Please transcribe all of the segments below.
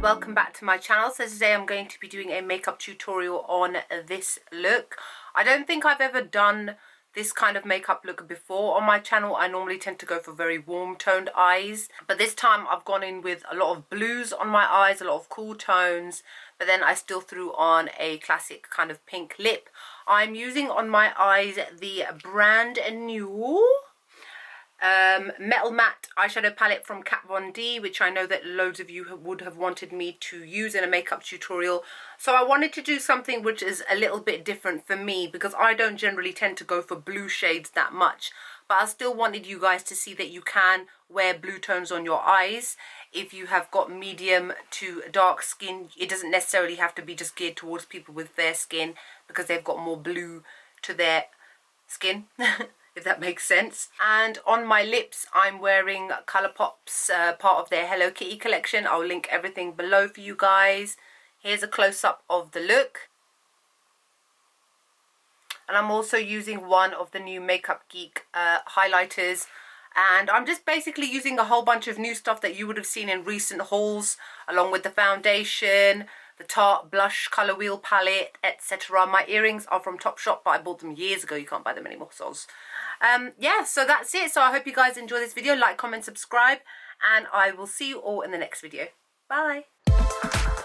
welcome back to my channel. So today I'm going to be doing a makeup tutorial on this look. I don't think I've ever done this kind of makeup look before on my channel. I normally tend to go for very warm toned eyes, but this time I've gone in with a lot of blues on my eyes, a lot of cool tones, but then I still threw on a classic kind of pink lip. I'm using on my eyes the brand new MetalMatte eyeshadow palette from Kat Von D, which I know that loads of you would have wanted me to use in a makeup tutorial. So I wanted to do something which is a little bit different for me, because I don't generally tend to go for blue shades that much. But I still wanted you guys to see that you can wear blue tones on your eyes. If you have got medium to dark skin, it doesn't necessarily have to be just geared towards people with fair skin, because they've got more blue to their skin. If that makes sense. And on my lips I'm wearing Colourpop's part of their Hello Kitty collection. I'll link everything below for you guys. Here's a close-up of the look. And I'm also using one of the new Makeup Geek highlighters. And I'm just basically using a whole bunch of new stuff that you would have seen in recent hauls, along with the foundation, the Tarte blush colour wheel palette, etc. My earrings are from Topshop, but I bought them years ago. You can't buy them anymore, soz. Yeah, so that's it. So I hope you guys enjoy this video. Like, comment, subscribe, and I will see you all in the next video. Bye.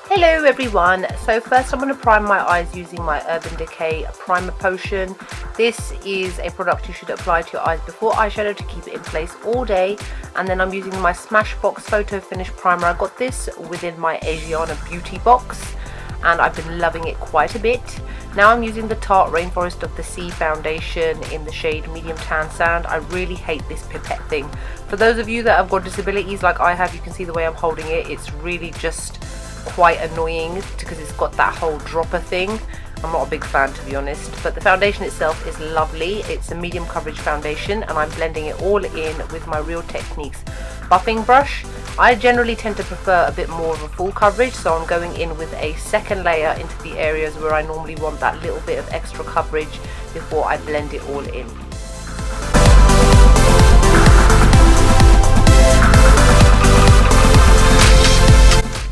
Hello everyone. So first I'm going to prime my eyes using my Urban Decay primer potion. This is a product you should apply to your eyes before eyeshadow to keep it in place all day. And then I'm using my Smashbox Photofinish primer. I got this within my Asiana beauty box and I've been loving it quite a bit. Now I'm using the Tarte Rainforest of the Sea foundation in the shade Medium Tan Sand. I really hate this pipette thing. For those of you that have got disabilities like I have, you can see the way I'm holding it. It's really just quite annoying because it's got that whole dropper thing. I'm not a big fan, to be honest, but the foundation itself is lovely. It's a medium coverage foundation and I'm blending it all in with my Real Techniques buffing brush. I generally tend to prefer a bit more of a full coverage, so I'm going in with a second layer into the areas where I normally want that little bit of extra coverage before I blend it all in.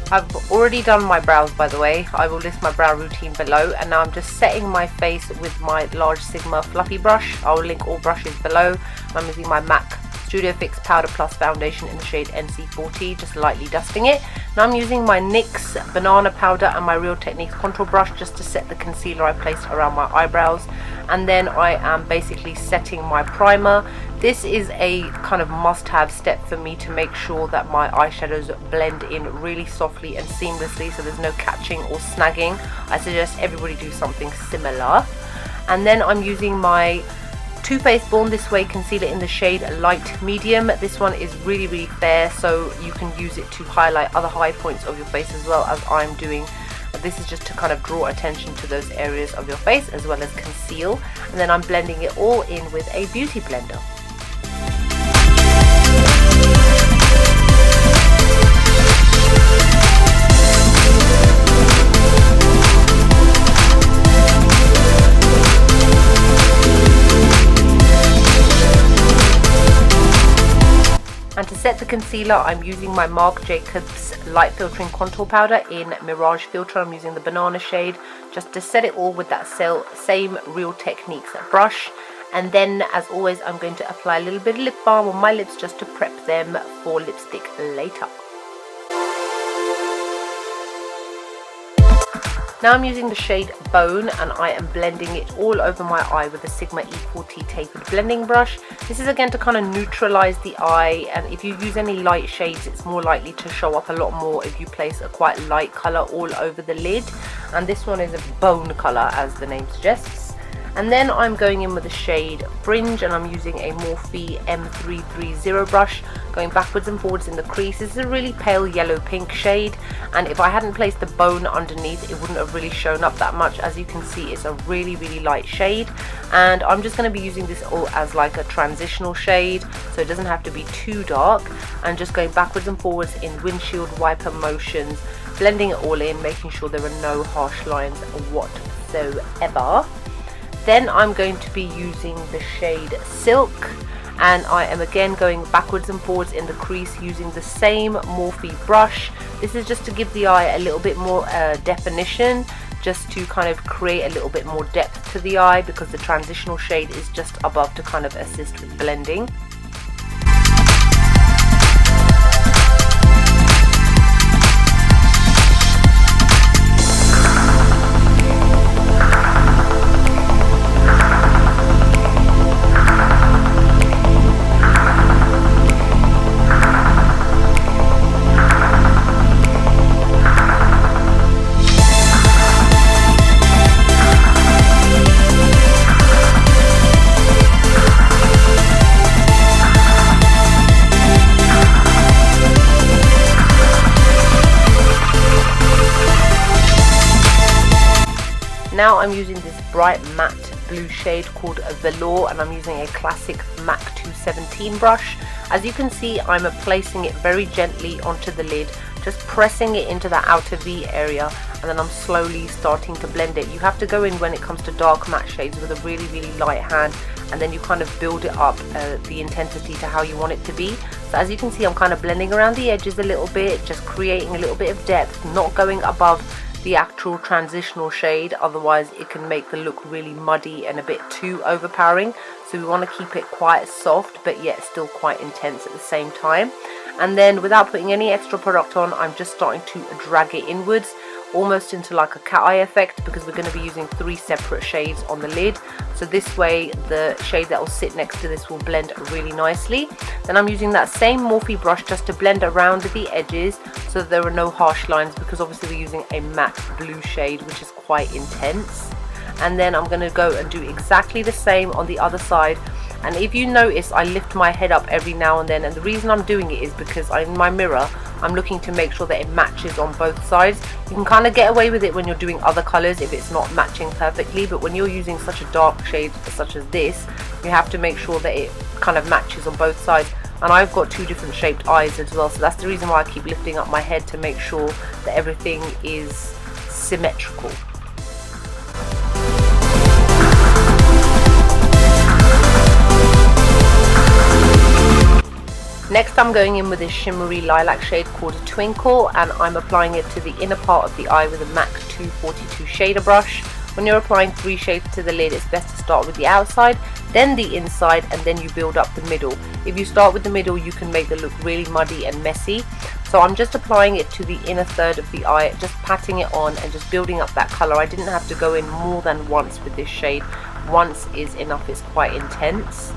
I've already done my brows, by the way. I will list my brow routine below, and now I'm just setting my face with my large Sigma fluffy brush. I'll link all brushes below. I'm using my MAC Studio Fix Powder Plus foundation in the shade NC40, just lightly dusting it. Now I'm using my NYX banana powder and my Real Techniques contour brush just to set the concealer I placed around my eyebrows, and then I am basically setting my primer. This is a kind of must-have step for me to make sure that my eyeshadows blend in really softly and seamlessly, so there's no catching or snagging. I suggest everybody do something similar. And then I'm using my Too Faced Born This Way concealer in the shade Light Medium. This one is really, really fair, so you can use it to highlight other high points of your face as well as I'm doing. This is just to kind of draw attention to those areas of your face as well as conceal. And then I'm blending it all in with a beauty blender. And to set the concealer, I'm using my Marc Jacobs Light Filtering Contour Powder in Mirage Filter. I'm using the banana shade just to set it all with that same Real Techniques brush. And then, as always, I'm going to apply a little bit of lip balm on my lips just to prep them for lipstick later. Now I'm using the shade Bone and I am blending it all over my eye with a Sigma E40 tapered blending brush. This is again to kind of neutralize the eye, and if you use any light shades it's more likely to show up a lot more if you place a quite light color all over the lid, and this one is a bone color as the name suggests. And then I'm going in with the shade Fringe and I'm using a Morphe M330 brush, going backwards and forwards in the crease. This is a really pale yellow pink shade, and if I hadn't placed the bone underneath it wouldn't have really shown up that much. As you can see, it's a really, really light shade, and I'm just going to be using this all as like a transitional shade, so it doesn't have to be too dark. And just going backwards and forwards in windshield wiper motions, blending it all in, making sure there are no harsh lines whatsoever. Then I'm going to be using the shade Silk, and I am again going backwards and forwards in the crease using the same Morphe brush, This is just to give the eye a little bit more definition, just to kind of create a little bit more depth to the eye, because the transitional shade is just above to kind of assist with blending. Now I'm using this bright matte blue shade called Velour, and I'm using a classic MAC 217 brush. As you can see, I'm placing it very gently onto the lid, just pressing it into that outer V area, and then I'm slowly starting to blend it. You have to go in when it comes to dark matte shades with a really light hand, and then you kind of build it up the intensity to how you want it to be. So as you can see, I'm kind of blending around the edges a little bit, just creating a little bit of depth, not going above the actual transitional shade, otherwise it can make the look really muddy and a bit too overpowering. So we want to keep it quite soft but yet still quite intense at the same time. And then without putting any extra product on, I'm just starting to drag it inwards, almost into like a cat eye effect, because we're going to be using 3 separate shades on the lid. So this way the shade that will sit next to this will blend really nicely. Then I'm using that same Morphe brush just to blend around the edges so that there are no harsh lines, because obviously we're using a matte blue shade which is quite intense. And then I'm going to go and do exactly the same on the other side. And if you notice, I lift my head up every now and then, and the reason I'm doing it is because in my mirror I'm looking to make sure that it matches on both sides. You can kind of get away with it when you're doing other colors if it's not matching perfectly, but when you're using such a dark shade such as this, you have to make sure that it kind of matches on both sides. And I've got 2 different shaped eyes as well, so that's the reason why I keep lifting up my head, to make sure that everything is symmetrical. Next I'm going in with this shimmery lilac shade called Twinkle, and I'm applying it to the inner part of the eye with a MAC 242 shader brush. When you're applying 3 shades to the lid, it's best to start with the outside, then the inside, and then you build up the middle. If you start with the middle, you can make the look really muddy and messy. So I'm just applying it to the inner third of the eye, just patting it on and just building up that color. I didn't have to go in more than once with this shade. Once is enough, it's quite intense.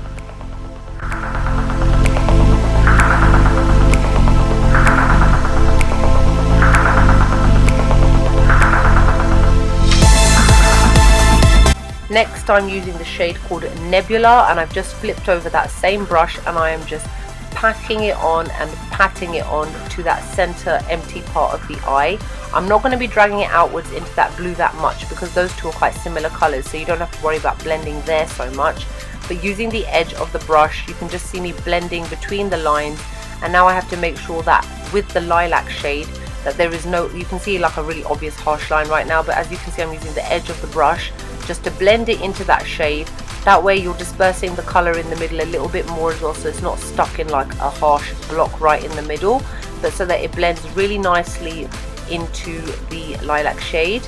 Next I'm using the shade called Nebula, and I've just flipped over that same brush and I am just packing it on and patting it on to that center empty part of the eye. I'm not going to be dragging it outwards into that blue that much, because those two are quite similar colors, so you don't have to worry about blending there so much. But using the edge of the brush, you can just see me blending between the lines. And now I have to make sure that with the lilac shade that there is no, you can see like a really obvious harsh line right now, but as you can see I'm using the edge of the brush just to blend it into that shade. That way you're dispersing the color in the middle a little bit more as well, so it's not stuck in like a harsh block right in the middle, but so that it blends really nicely into the lilac shade.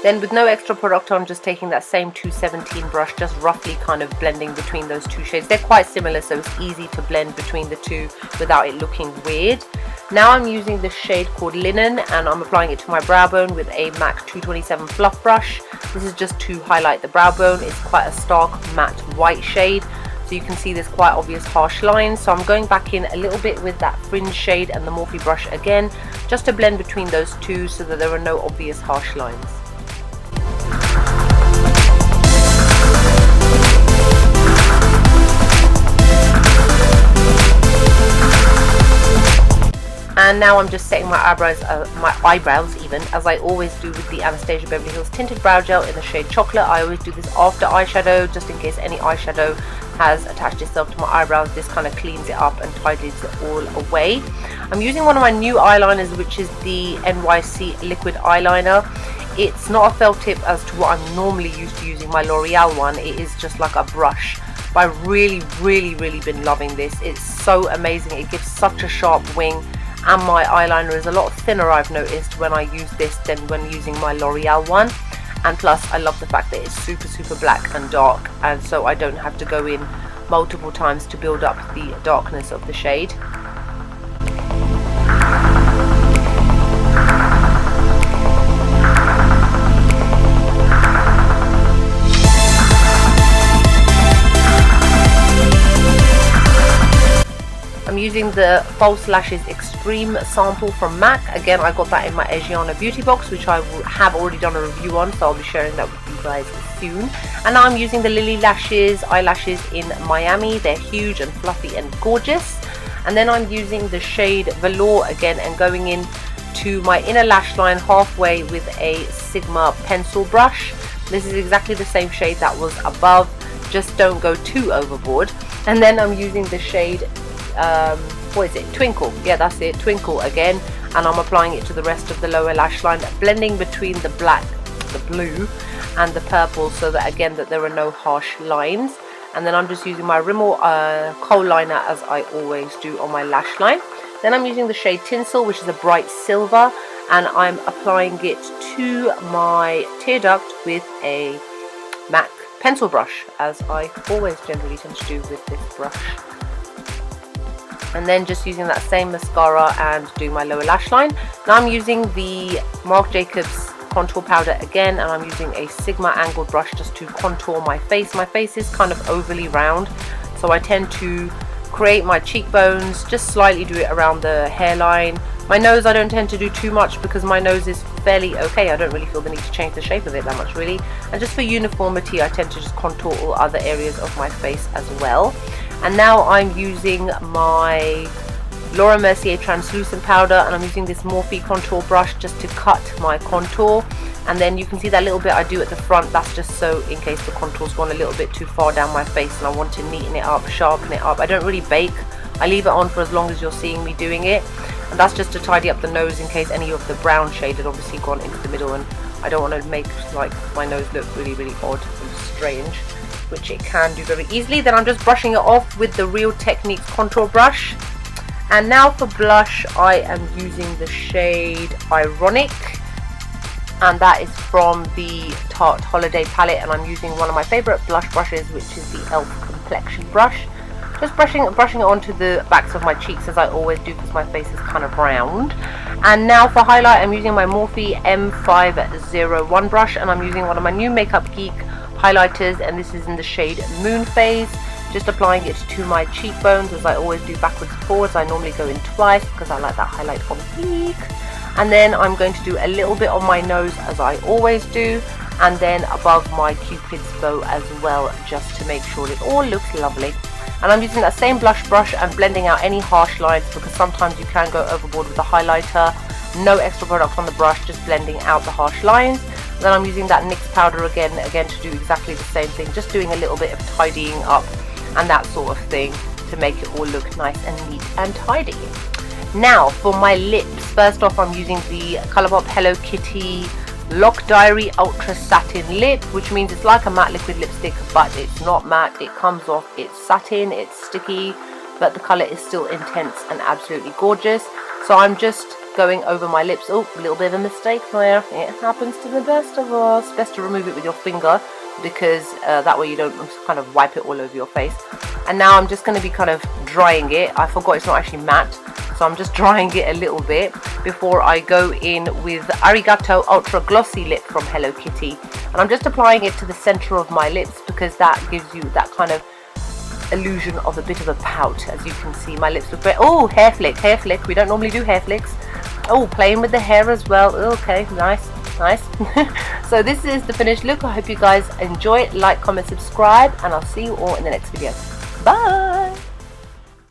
Then with no extra product on, just taking that same 217 brush, just roughly kind of blending between those 2 shades. They're quite similar, so it's easy to blend between the 2 without it looking weird. Now I'm using the shade called Linen, and I'm applying it to my brow bone with a MAC 227 fluff brush. This is just to highlight the brow bone. It's quite a stark matte white shade, so you can see there's quite obvious harsh lines. So I'm going back in a little bit with that Fringe shade and the Morphe brush again, just to blend between those 2 so that there are no obvious harsh lines. And now I'm just setting my eyebrows even, as I always do with the Anastasia Beverly Hills Tinted Brow Gel in the shade Chocolate. I always do this after eyeshadow, just in case any eyeshadow has attached itself to my eyebrows. This kind of cleans it up and tidies it all away. I'm using one of my new eyeliners, which is the NYC Liquid Eyeliner. It's not a felt tip as to what I'm normally used to using my L'Oreal one. It is just like a brush. But I've really been loving this. It's so amazing. It gives such a sharp wing, and my eyeliner is a lot thinner, I've noticed, when I use this than when using my L'Oreal one. And plus I love the fact that it's super black and dark, and so I don't have to go in multiple times to build up the darkness of the shade. I'm using the False Lashes Extreme sample from MAC. Again, I got that in my Asiana beauty box, which I have already done a review on, so I'll be sharing that with you guys soon. And now I'm using the Lily Lashes eyelashes in Miami. They're huge and fluffy and gorgeous. And then I'm using the shade Velour again and going in to my inner lash line halfway with a Sigma pencil brush. This is exactly the same shade that was above, just don't go too overboard. And then I'm using the shade what is it, Twinkle, yeah, that's it, Twinkle again, and I'm applying it to the rest of the lower lash line, blending between the black, the blue and the purple, so that again that there are no harsh lines. And then I'm just using my Rimmel kohl liner, as I always do on my lash line. Then I'm using the shade Tinsel, which is a bright silver, and I'm applying it to my tear duct with a MAC pencil brush, as I always generally tend to do with this brush. And then just using that same mascara and doing my lower lash line. Now I'm using the Marc Jacobs contour powder again, and I'm using a Sigma angled brush just to contour my face. My face is kind of overly round, so I tend to create my cheekbones, just slightly do it around the hairline. My nose I don't tend to do too much because my nose is fairly okay. I don't really feel the need to change the shape of it that much really. And just for uniformity, I tend to just contour all other areas of my face as well. And now I'm using my Laura Mercier translucent powder, and I'm using this Morphe contour brush just to cut my contour. And then you can see that little bit I do at the front, that's just so in case the contour's gone a little bit too far down my face and I want to neaten it up, sharpen it up. I don't really bake, I leave it on for as long as you're seeing me doing it. And that's just to tidy up the nose in case any of the brown shade had obviously gone into the middle, and I don't want to make like my nose look really odd and strange, which it can do very easily. Then I'm just brushing it off with the Real Techniques contour brush. And now for blush, I am using the shade Ironic, and that is from the Tarte Holiday palette, and I'm using one of my favorite blush brushes, which is the e.l.f. complexion brush. Just brushing it onto the backs of my cheeks, as I always do because my face is kind of round. And now for highlight, I'm using my Morphe M501 brush, and I'm using one of my new Makeup Geek highlighters, and this is in the shade Moon Phase. Just applying it to my cheekbones, as I always do, backwards and forwards. I normally go in twice because I like that highlight on peak. And then I'm going to do a little bit on my nose, as I always do, and then above my Cupid's bow as well, just to make sure it all looks lovely. And I'm using that same blush brush and blending out any harsh lines, because sometimes you can go overboard with the highlighter. No extra product on the brush, just blending out the harsh lines. Then I'm using that NYX powder again to do exactly the same thing, just doing a little bit of tidying up and that sort of thing to make it all look nice and neat and tidy. Now for my lips, first off I'm using the Colourpop Hello Kitty Lock Diary Ultra Satin Lip, which means it's like a matte liquid lipstick, but it's not matte. It comes off, it's satin, it's sticky, but the colour is still intense and absolutely gorgeous. So I'm just going over my lips. Oh, a little bit of a mistake there. It happens to the best of us. Best to remove it with your finger, because that way you don't kind of wipe it all over your face. And now I'm just going to be kind of drying it. I forgot it's not actually matte, so I'm just drying it a little bit before I go in with Arigato Ultra Glossy Lip from Hello Kitty. And I'm just applying it to the center of my lips, because that gives you that kind of illusion of a bit of a pout. As you can see, my lips look great. Oh, hair flick. We don't normally do hair flicks. Oh, playing with the hair as well. Okay, nice. So this is the finished look. I hope you guys enjoy it. Like, comment, subscribe, and I'll see you all in the next video. Bye.